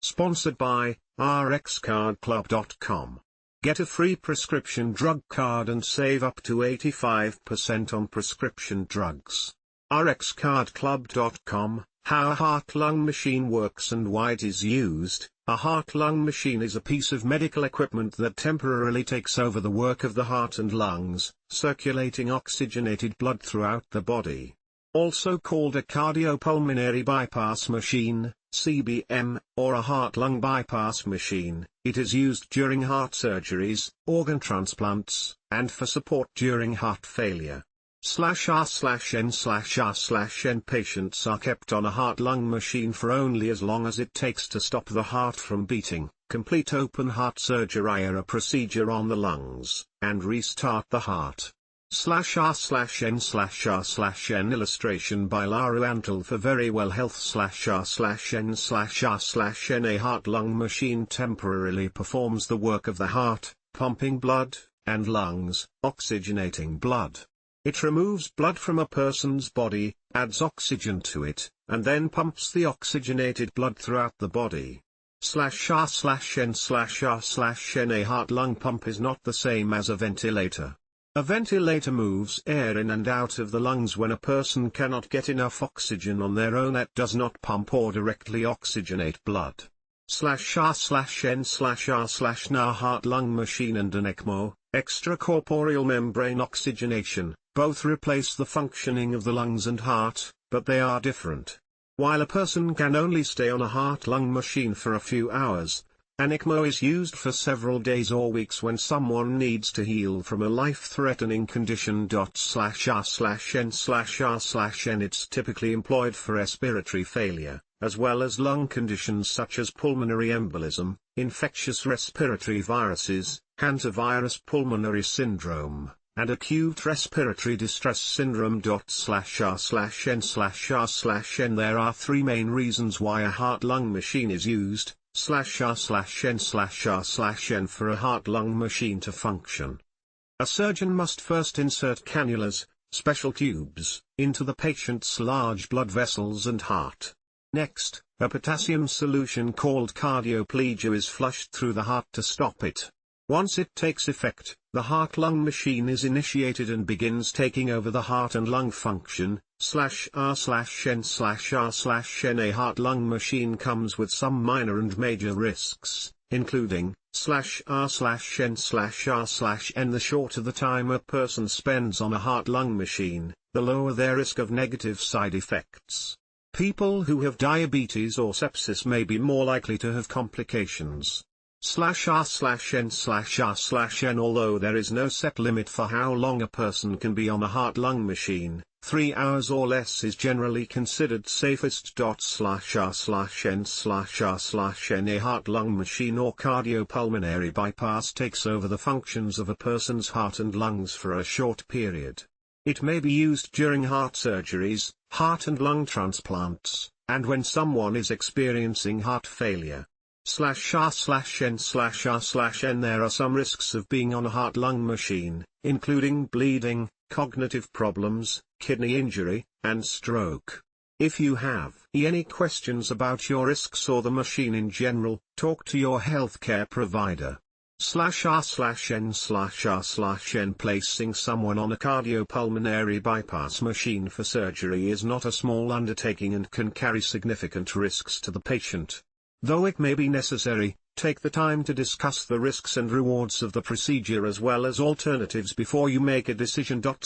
Sponsored by RxCardClub.com. Get a free prescription drug card and save up to 85% on prescription drugs. RxCardClub.com. How a heart-lung machine works and why it is used. A heart-lung machine is a piece of medical equipment that temporarily takes over the work of the heart and lungs, circulating oxygenated blood throughout the body. Also called a cardiopulmonary bypass machine, CBM, or a heart-lung bypass machine, it is used during heart surgeries, organ transplants, and for support during heart failure. /R/N/R/N patients are kept on a heart-lung machine for only as long as it takes to stop the heart from beating, complete open heart surgery or a procedure on the lungs, and restart the heart. /R/N/R/N illustration by Laru Antal for Verywell Health /R/N/R/N a heart-lung machine temporarily performs the work of the heart, pumping blood, and lungs, oxygenating blood. It removes blood from a person's body, adds oxygen to it, and then pumps the oxygenated blood throughout the body. /R/N/R/N a heart-lung pump is not the same as a ventilator. A ventilator moves air in and out of the lungs when a person cannot get enough oxygen on their own. It does not pump or directly oxygenate blood. /R/N/R/N heart-lung machine and an ECMO, extracorporeal membrane oxygenation, both replace the functioning of the lungs and heart, but they are different. While a person can only stay on a heart-lung machine for a few hours, an ECMO is used for several days or weeks when someone needs to heal from a life-threatening condition. /R/N/R/N it's typically employed for respiratory failure, as well as lung conditions such as pulmonary embolism, infectious respiratory viruses, hantavirus pulmonary syndrome, and acute respiratory distress syndrome. /R/N/R/N there are three main reasons why a heart-lung machine is used. /R/N/R/N for a heart-lung machine to function. A surgeon must first insert cannulas, special tubes, into the patient's large blood vessels and heart. Next, a potassium solution called cardioplegia is flushed through the heart to stop it. Once it takes effect, the heart-lung machine is initiated and begins taking over the heart and lung function. /R/N/R/N a heart-lung machine comes with some minor and major risks, including /R/N/R/N the shorter the time a person spends on a heart-lung machine, the lower their risk of negative side effects. People who have diabetes or sepsis may be more likely to have complications. /R/N/R/N although there is no set limit for how long a person can be on a heart-lung machine, 3 hours or less is generally considered safest. /R/N/R/N a heart-lung machine or cardiopulmonary bypass takes over the functions of a person's heart and lungs for a short period. It may be used during heart surgeries, heart and lung transplants, and when someone is experiencing heart failure. /R/N/R/N there are some risks of being on a heart-lung machine, including bleeding, cognitive problems, kidney injury, and stroke. If you have any questions about your risks or the machine in general, talk to your healthcare provider. /R/N/R/N placing someone on a cardiopulmonary bypass machine for surgery is not a small undertaking and can carry significant risks to the patient. Though it may be necessary, take the time to discuss the risks and rewards of the procedure as well as alternatives before you make a decision. /R/N/R/N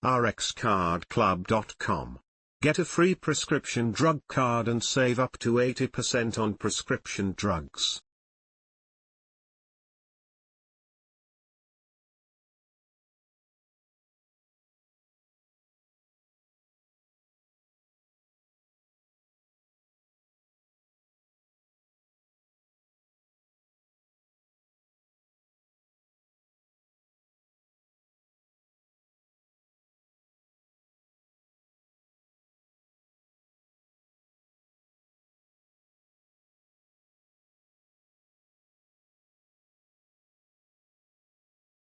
RxCardClub.com. Get a free prescription drug card and save up to 80% on prescription drugs.